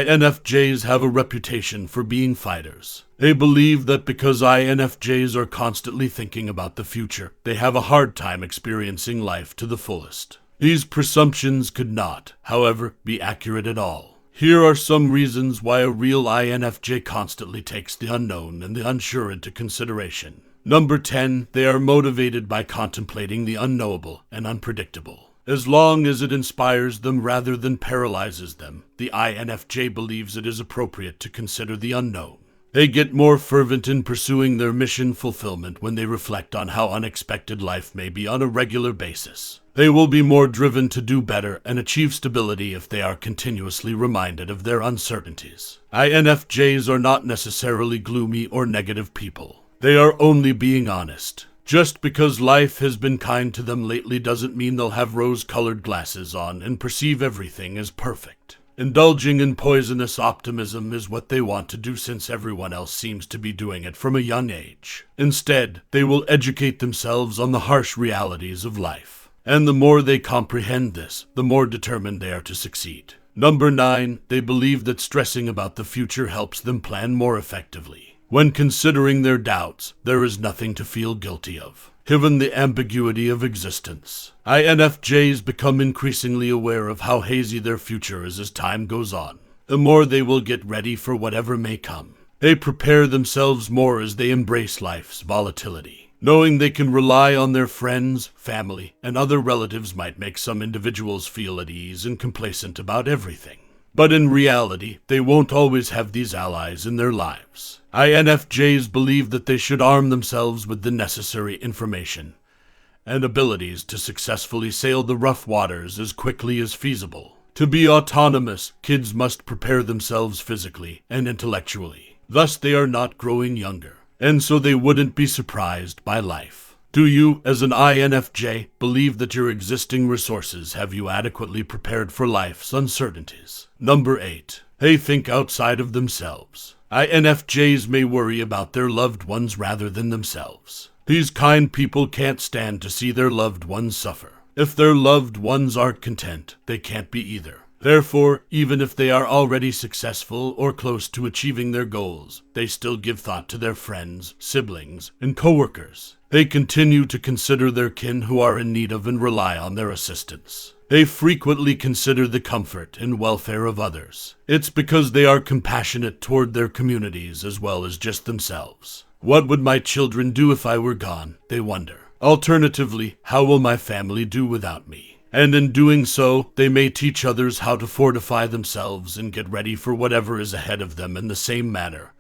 INFJs have a reputation for being fighters. They believe that because INFJs are constantly thinking about the future, they have a hard time experiencing life to the fullest. These presumptions could not, however, be accurate at all. Here are some reasons why a real INFJ constantly takes the unknown and the unsure into consideration. Number 10, they are motivated by contemplating the unknowable and unpredictable. As long as it inspires them rather than paralyzes them, the INFJ believes it is appropriate to consider the unknown. They get more fervent in pursuing their mission fulfillment when they reflect on how unexpected life may be on a regular basis. They will be more driven to do better and achieve stability if they are continuously reminded of their uncertainties. INFJs are not necessarily gloomy or negative people. They are only being honest. Just because life has been kind to them lately doesn't mean they'll have rose-colored glasses on and perceive everything as perfect. Indulging in poisonous optimism is what they want to do since everyone else seems to be doing it from a young age. Instead, they will educate themselves on the harsh realities of life. And the more they comprehend this, the more determined they are to succeed. Number 9, they believe that stressing about the future helps them plan more effectively. When considering their doubts, there is nothing to feel guilty of, given the ambiguity of existence. INFJs become increasingly aware of how hazy their future is as time goes on. The more they will get ready for whatever may come. They prepare themselves more as they embrace life's volatility. Knowing they can rely on their friends, family, and other relatives might make some individuals feel at ease and complacent about everything. But in reality, they won't always have these allies in their lives. INFJs believe that they should arm themselves with the necessary information and abilities to successfully sail the rough waters as quickly as feasible. To be autonomous, kids must prepare themselves physically and intellectually. Thus, they are not growing younger, and so they wouldn't be surprised by life. Do you, as an INFJ, believe that your existing resources have you adequately prepared for life's uncertainties? Number 8. They think outside of themselves. INFJs may worry about their loved ones rather than themselves. These kind people can't stand to see their loved ones suffer. If their loved ones aren't content, they can't be either. Therefore, even if they are already successful or close to achieving their goals, they still give thought to their friends, siblings, and coworkers. They continue to consider their kin who are in need of and rely on their assistance. They frequently consider the comfort and welfare of others. It's because they are compassionate toward their communities as well as just themselves. What would my children do if I were gone? They wonder. Alternatively, how will my family do without me? And in doing so, they may teach others how to fortify themselves and get ready for whatever is ahead of them in the same manner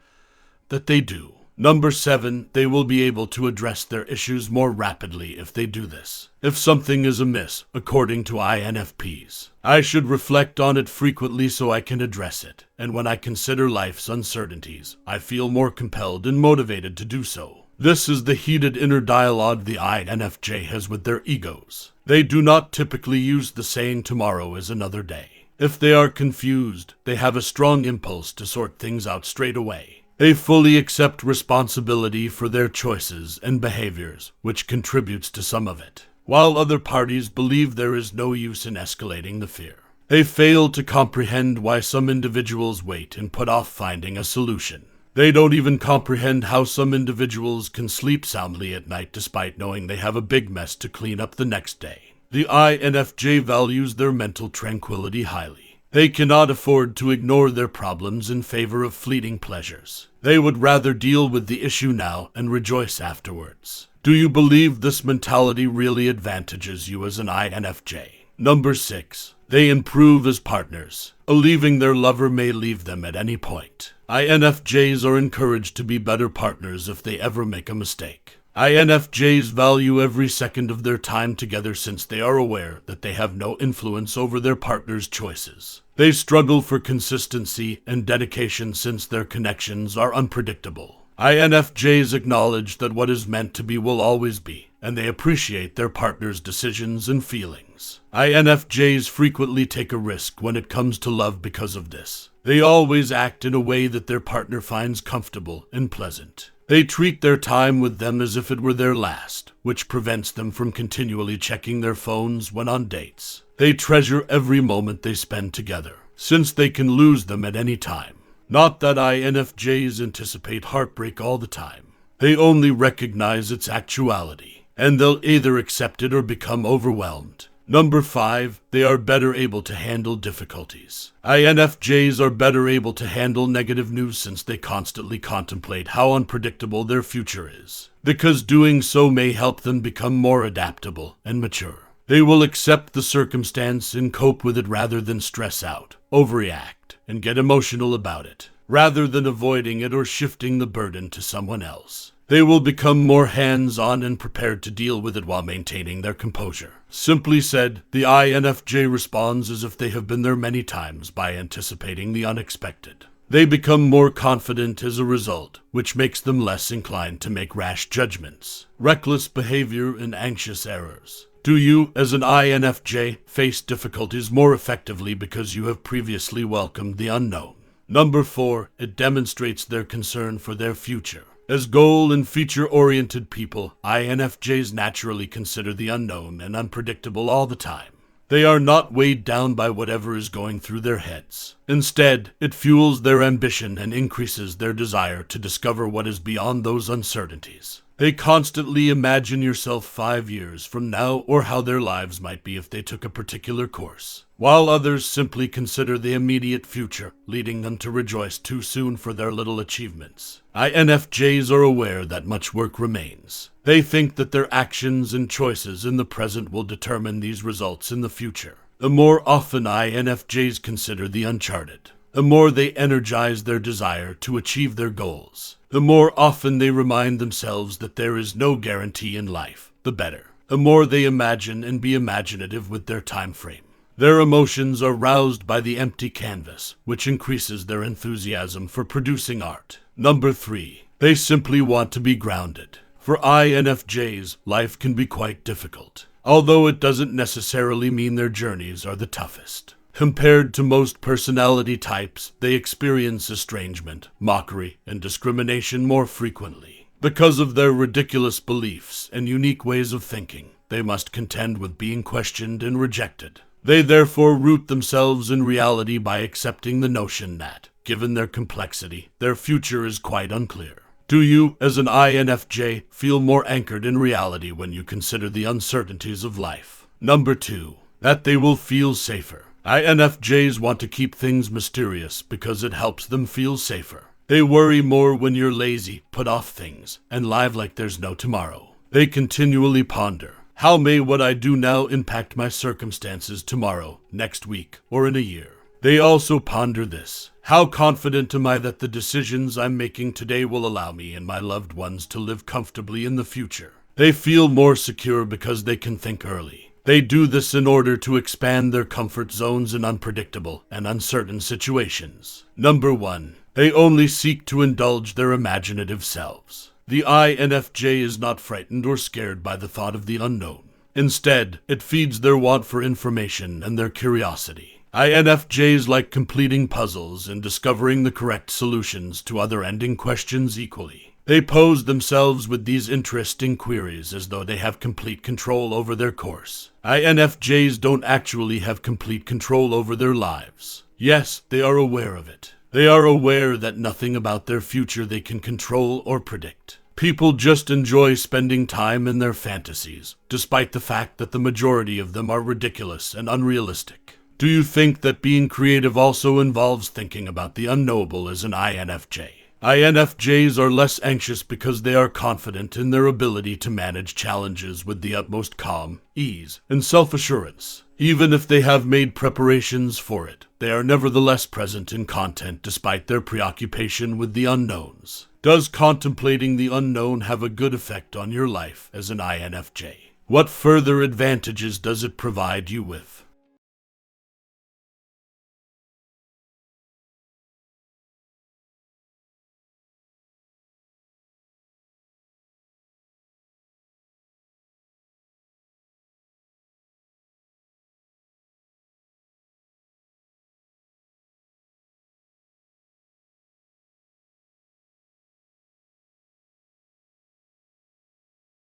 that they do. Number 7, they will be able to address their issues more rapidly if they do this. If something is amiss, according to INFPs, I should reflect on it frequently so I can address it. And when I consider life's uncertainties, I feel more compelled and motivated to do so. This is the heated inner dialogue the INFJ has with their egos. They do not typically use the saying tomorrow is another day. If they are confused, they have a strong impulse to sort things out straight away. They fully accept responsibility for their choices and behaviors, which contributes to some of it, while other parties believe there is no use in escalating the fear. They fail to comprehend why some individuals wait and put off finding a solution. They don't even comprehend how some individuals can sleep soundly at night despite knowing they have a big mess to clean up the next day. The INFJ values their mental tranquility highly. They cannot afford to ignore their problems in favor of fleeting pleasures. They would rather deal with the issue now and rejoice afterwards. Do you believe this mentality really advantages you as an INFJ? Number 6. They improve as partners. Leaving their lover may leave them at any point. INFJs are encouraged to be better partners if they ever make a mistake. INFJs value every second of their time together since they are aware that they have no influence over their partner's choices. They struggle for consistency and dedication since their connections are unpredictable. INFJs acknowledge that what is meant to be will always be, and they appreciate their partner's decisions and feelings. INFJs frequently take a risk when it comes to love because of this. They always act in a way that their partner finds comfortable and pleasant. They treat their time with them as if it were their last, which prevents them from continually checking their phones when on dates. They treasure every moment they spend together. since they can lose them at any time. Not that INFJs anticipate heartbreak all the time. They only recognize its actuality, and they'll either accept it or become overwhelmed. Number 5, they are better able to handle difficulties. INFJs are better able to handle negative news since they constantly contemplate how unpredictable their future is, because doing so may help them become more adaptable and mature. They will accept the circumstance and cope with it rather than stress out, overreact, and get emotional about it, rather than avoiding it or shifting the burden to someone else. They will become more hands-on and prepared to deal with it while maintaining their composure. Simply said, the INFJ responds as if they have been there many times by anticipating the unexpected. They become more confident as a result, which makes them less inclined to make rash judgments, reckless behavior, and anxious errors. Do you, as an INFJ, face difficulties more effectively because you have previously welcomed the unknown? Number 4, it demonstrates their concern for their future. As goal and feature-oriented people, INFJs naturally consider the unknown and unpredictable all the time. They are not weighed down by whatever is going through their heads. Instead, it fuels their ambition and increases their desire to discover what is beyond those uncertainties. They constantly imagine yourself 5 years from now or how their lives might be if they took a particular course, while others simply consider the immediate future, leading them to rejoice too soon for their little achievements. INFJs are aware that much work remains. They think that their actions and choices in the present will determine these results in the future. The more often INFJs consider the uncharted, the more they energize their desire to achieve their goals. The more often they remind themselves that there is no guarantee in life, the better. The more they imagine and be imaginative with their time frame. Their emotions are roused by the empty canvas, which increases their enthusiasm for producing art. Number 3, they simply want to be grounded. For INFJs, life can be quite difficult, although it doesn't necessarily mean their journeys are the toughest. Compared to most personality types, they experience estrangement, mockery, and discrimination more frequently. Because of their ridiculous beliefs and unique ways of thinking, they must contend with being questioned and rejected. They therefore root themselves in reality by accepting the notion that, given their complexity, their future is quite unclear. Do you, as an INFJ, feel more anchored in reality when you consider the uncertainties of life? Number 2, that they will feel safer. INFJs want to keep things mysterious because it helps them feel safer. They worry more when you're lazy, put off things, and live like there's no tomorrow. They continually ponder, how may what I do now impact my circumstances tomorrow, next week, or in a year? They also ponder this. How confident am I that the decisions I'm making today will allow me and my loved ones to live comfortably in the future? They feel more secure because they can think early. They do this in order to expand their comfort zones in unpredictable and uncertain situations. Number 1, they only seek to indulge their imaginative selves. The INFJ is not frightened or scared by the thought of the unknown. Instead, it feeds their want for information and their curiosity. INFJs like completing puzzles and discovering the correct solutions to other ending questions equally. They pose themselves with these interesting queries as though they have complete control over their course. INFJs don't actually have complete control over their lives. Yes, they are aware of it. They are aware that nothing about their future they can control or predict. People just enjoy spending time in their fantasies, despite the fact that the majority of them are ridiculous and unrealistic. Do you think that being creative also involves thinking about the unknowable as an INFJ? INFJs are less anxious because they are confident in their ability to manage challenges with the utmost calm, ease, and self-assurance. Even if they have made preparations for it, they are nevertheless present in content despite their preoccupation with the unknowns. Does contemplating the unknown have a good effect on your life as an INFJ? What further advantages does it provide you with?